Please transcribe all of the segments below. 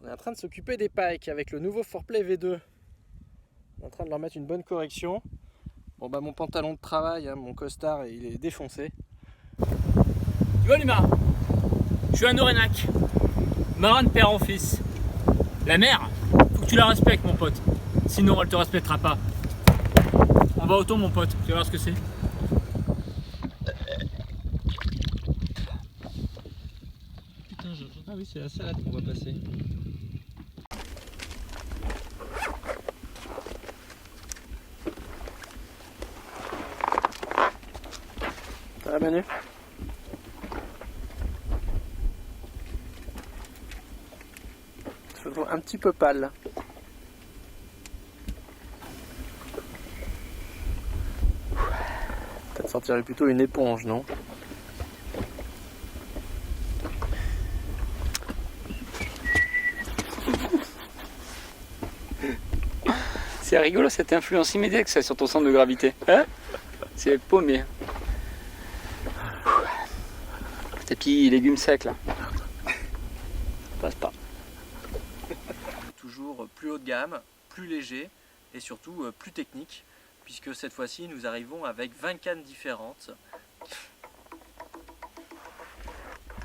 On est en train de s'occuper des pikes avec le nouveau Foreplay V2. On est en train de leur mettre une bonne correction. Bon bah mon pantalon de travail, mon costard, il est défoncé. Tu vois l'humain, je suis un Orénac, marin de père en fils. La mer, faut que tu la respectes mon pote, sinon elle te respectera pas. On va au thon mon pote, tu vas voir ce que c'est. Putain, ah oui c'est la salade qu'on va passer. Ça va Manu? Je trouve un petit peu pâle. Peut-être sortirait plutôt une éponge, non? C'est rigolo cette influence immédiate que ça a sur ton centre de gravité. Hein? C'est paumé. Tes petits légumes secs là. Ça passe pas. Toujours plus haut de gamme, plus léger et surtout plus technique, puisque cette fois-ci nous arrivons avec 20 cannes différentes.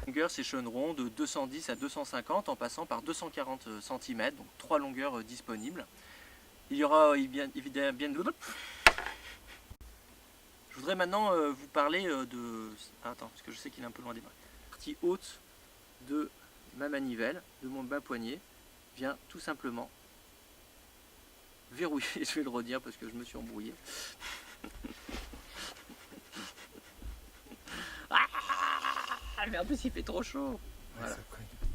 Longueur s'échelonneront de 210 à 250 en passant par 240 cm, donc 3 longueurs disponibles. Il y aura bien. Je voudrais maintenant vous parler de. Attends, parce que je sais qu'il est un peu loin des mains. La partie haute de ma manivelle, de mon bas poignet, vient tout simplement verrouiller. Je vais le redire parce que je me suis embrouillé. Mais en plus il fait trop chaud. Voilà.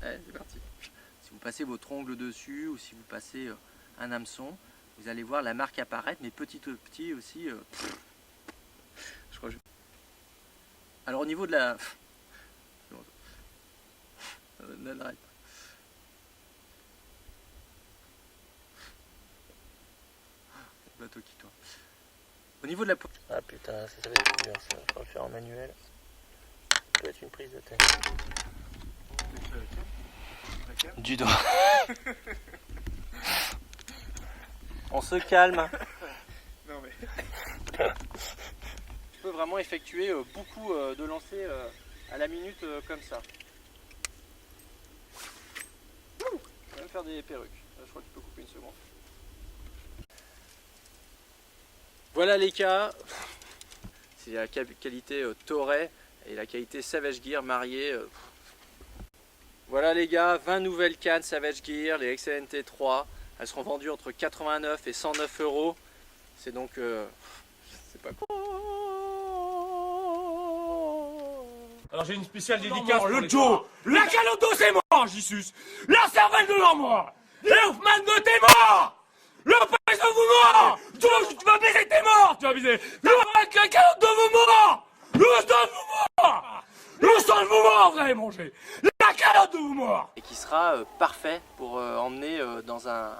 Allez, c'est parti. Si vous passez votre ongle dessus ou si vous passez un hameçon, vous allez voir la marque apparaître, mais petit à petit aussi. Je crois que Alors au niveau de la... N'arrête pas. Le bateau qui tourne. Au niveau de la... Ah putain, ça va être dur ça. Je vais le faire en manuel. Ça peut être une prise de tête. Du doigt. On se calme. Non mais... Je peux vraiment effectuer beaucoup de lancers à la minute comme ça. Je vais même faire des perruques. Je crois que tu peux couper une seconde. Voilà les cas. C'est la qualité Toray et la qualité Savage Gear mariée. Voilà les gars, 20 nouvelles cannes Savage Gear, les XLNT 3. Elles seront vendues entre 89 et 109 euros. C'est donc... c'est pas cool. Alors j'ai une spéciale dédicace pour le Joe. La caloto c'est mort, Jesus. La cervelle de l'armoire. Le Hoffman de t'es mort. Le pèse de vous mort. Tu vas baiser t'es mort. Tu vas baiser. La calotte de vous mort. Le sang de vous mort. Le sang de vous mort vous allez manger. La calotte de vous mort. Et qui sera parfait pour emmener dans un...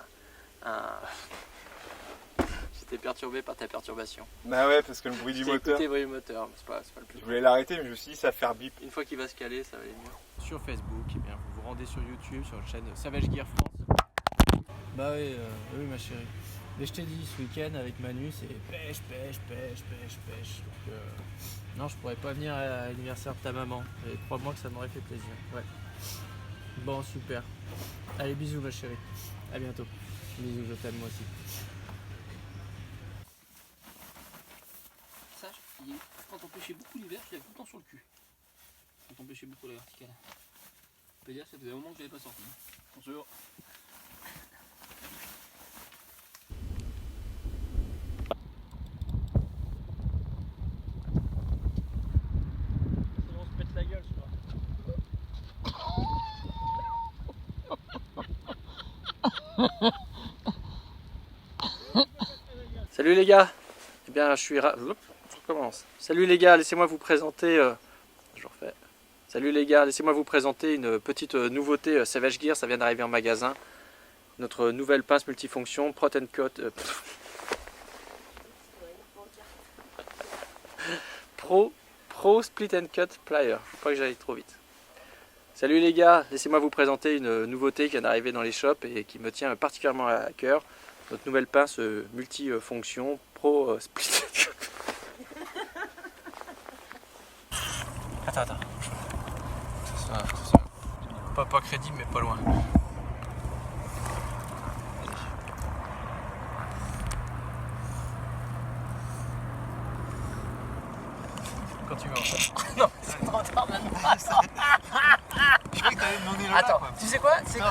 J'étais perturbé par ta perturbation. Bah ouais, parce que le bruit du moteur. Écoutez le bruit du moteur, c'est pas le plus. Je voulais l'arrêter, mais je me suis dit ça va faire bip. Une fois qu'il va se caler, ça va aller mieux. Sur Facebook, eh bien, vous vous rendez sur YouTube, sur la chaîne Savage Gear France. Bah oui, oui ma chérie. Mais je t'ai dit, ce week-end avec Manu, c'est pêche. Donc, non, je pourrais pas venir à l'anniversaire de ta maman. Et crois-moi que ça m'aurait fait plaisir. Ouais. Bon, super. Allez, bisous ma chérie. À bientôt. Bisous, je t'aime moi aussi. Ça, quand on pêchait beaucoup l'hiver, je l'avais tout le temps sur le cul. Quand on pêchait beaucoup la verticale. Je peux dire, ça faisait un moment que je l'avais pas sorti. Bonjour. On se pète la gueule, Salut les gars. Eh bien, je suis ravi. Je recommence. Salut les gars, laissez-moi vous présenter. Je refais. Salut les gars, laissez-moi vous présenter une petite nouveauté Savage Gear. Ça vient d'arriver en magasin. Notre nouvelle pince multifonction Prot & Cut. Pro Split and Cut Plier. Faut pas que j'aille trop vite. Salut les gars, laissez-moi vous présenter une nouveauté qui vient d'arriver dans les shops et qui me tient particulièrement à cœur. Notre nouvelle pince multifonction Pro Split. Attends. Pas crédible mais pas loin. Quand tu veux. Non, c'est trop tard maintenant. Je croyais que t'allais me donner le Attends, là, quoi. tu sais quoi? C'est Non,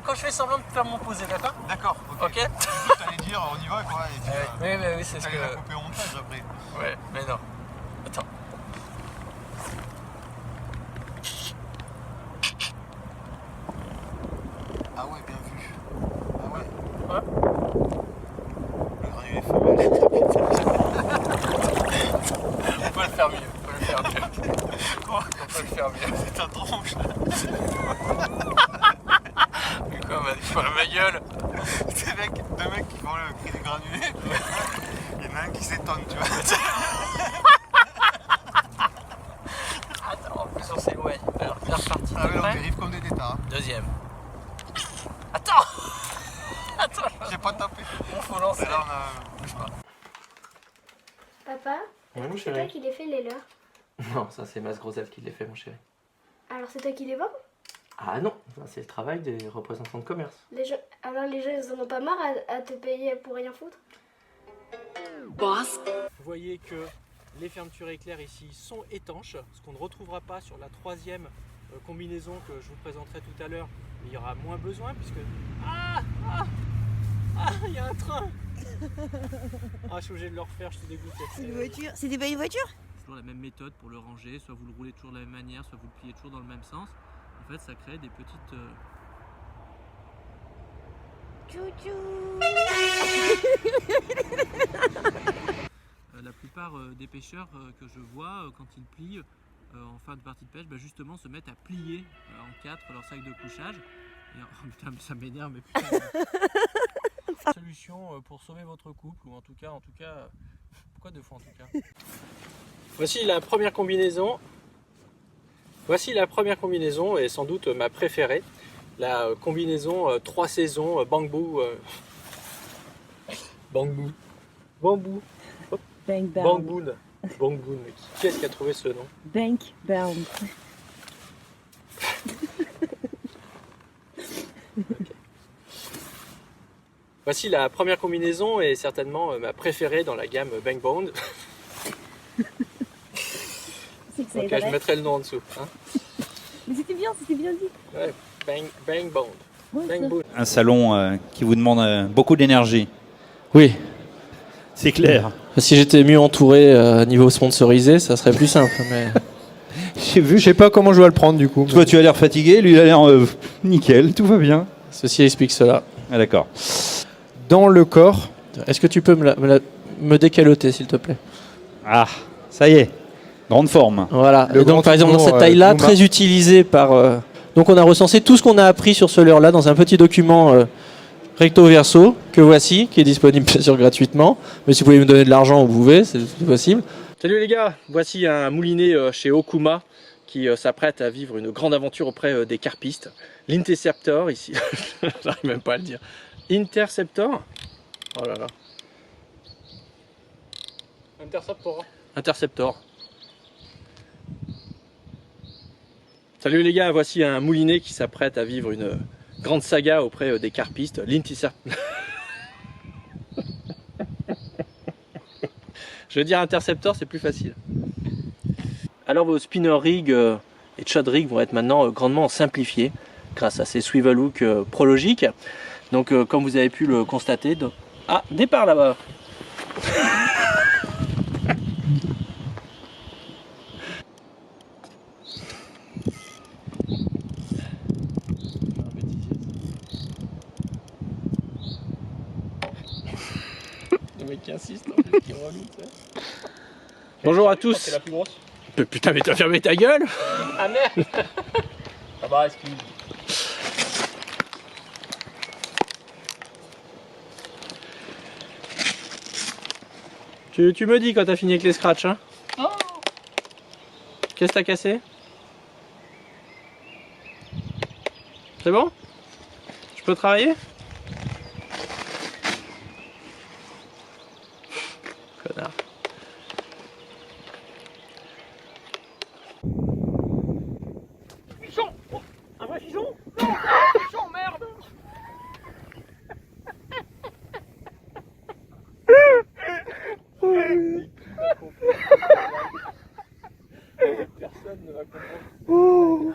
quand je fais semblant de faire mon posé, d'accord? D'accord, Ok. T'allais dire on y va quoi. Et puis, Oui, c'est ce t'allais la que. couper au montage après. Ouais, mais non. Attends. Ah ouais, bien vu. Ah ouais. Ouais. Le granulé femelle. On peut le faire mieux. On peut le faire mieux. Quoi? On peut le faire mieux. C'est ta tronche là. Mais quoi, ma gueule? Ces mecs, deux mecs qui font le prix du granulé. Il y en a un qui s'étonne, tu vois. Attends, en plus on s'éloigne. Alors, bien reparti. Ah ouais, on dérive comme des tétards. Deuxième. Attends. J'ai pas tapé. On faut lancer. Là on a. Papa, Oui, mon c'est toi qui les fais les leurs. Non, ça c'est Mas Grosel qui les fait, mon chéri. Alors c'est toi qui les vends? Ah non, ça c'est le travail des représentants de commerce. Alors les gens ils en ont pas marre à te payer pour rien foutre? Vous voyez que les fermetures éclairs ici sont étanches, ce qu'on ne retrouvera pas sur la troisième combinaison que je vous présenterai tout à l'heure. Mais il y aura moins besoin puisque... il y a un train. Je suis obligé de le refaire, je suis dégoûté. C'est une voiture. C'était pas une voiture? C'est toujours la même méthode pour le ranger, soit vous le roulez toujours de la même manière, soit vous le pliez toujours dans le même sens. En fait, ça crée des petites... Chouchou. La plupart des pêcheurs que je vois, quand ils plient en fin de partie de pêche, justement se mettent à plier en quatre leur sac de couchage. Et, putain, mais ça m'énerve, mais putain. Solution pour sauver votre couple, ou en tout cas, pourquoi deux fois en tout cas? Voici la première combinaison. Voici la première combinaison et sans doute ma préférée. La combinaison 3 saisons bambou. Bambou. Bambou. Bank bound. Bangboon. Bangboon. Qui est-ce qui a trouvé ce nom? Bank bound. Voici la première combinaison et certainement ma préférée dans la gamme Bang Bound. C'est que ça Ok, est je mettrai le nom en dessous. Hein. Mais c'était bien dit. Ouais, Bang Bound. Ouais, Bang Bound. Un salon qui vous demande beaucoup d'énergie. Oui, C'est clair. si j'étais mieux entouré niveau sponsorisé, ça serait plus simple. Mais... J'ai vu, je sais pas comment je dois le prendre du coup. Toi, tu as l'air fatigué, lui, il a l'air nickel, tout va bien. Ceci explique cela. Ah, d'accord. Dans le corps, Est-ce que tu peux me décaloter, s'il te plaît? Ah, ça y est, grande forme. Voilà. Le Et donc, grand par exemple, dans humour, cette taille-là, Puma. très utilisée par... Donc, on a recensé tout ce qu'on a appris sur ce leurre-là dans un petit document recto verso que voici, qui est disponible bien sûr gratuitement. Mais si vous voulez me donner de l'argent, vous pouvez, c'est possible. Salut les gars, voici un moulinet chez Okuma qui s'apprête à vivre une grande aventure auprès des carpistes. L'Interceptor ici, j'arrive même pas à le dire. Interceptor. Oh là là. Interceptor. Salut les gars, voici un moulinet qui s'apprête à vivre une grande saga auprès des carpistes. L'Interceptor. Je veux dire Interceptor, c'est plus facile. Alors vos spinner rigs et chad rigs vont être maintenant grandement simplifiés grâce à ces swivel hooks prologiques. Donc comme vous avez pu le constater, départ là-bas. Le mec qui insiste, qui est relou, tu sais. Bonjour à tous. C'est la plus grosse. Putain, mais t'as fermé ta gueule. Ah merde. Ah bah excuse. Tu me dis quand t'as fini avec les scratchs, hein? Oh. Qu'est-ce que t'as cassé? C'est bon? Je peux travailler? Connard. Fichon! Oh, un vrai fichon? Non! Fichon, merde! Personne ne va comprendre.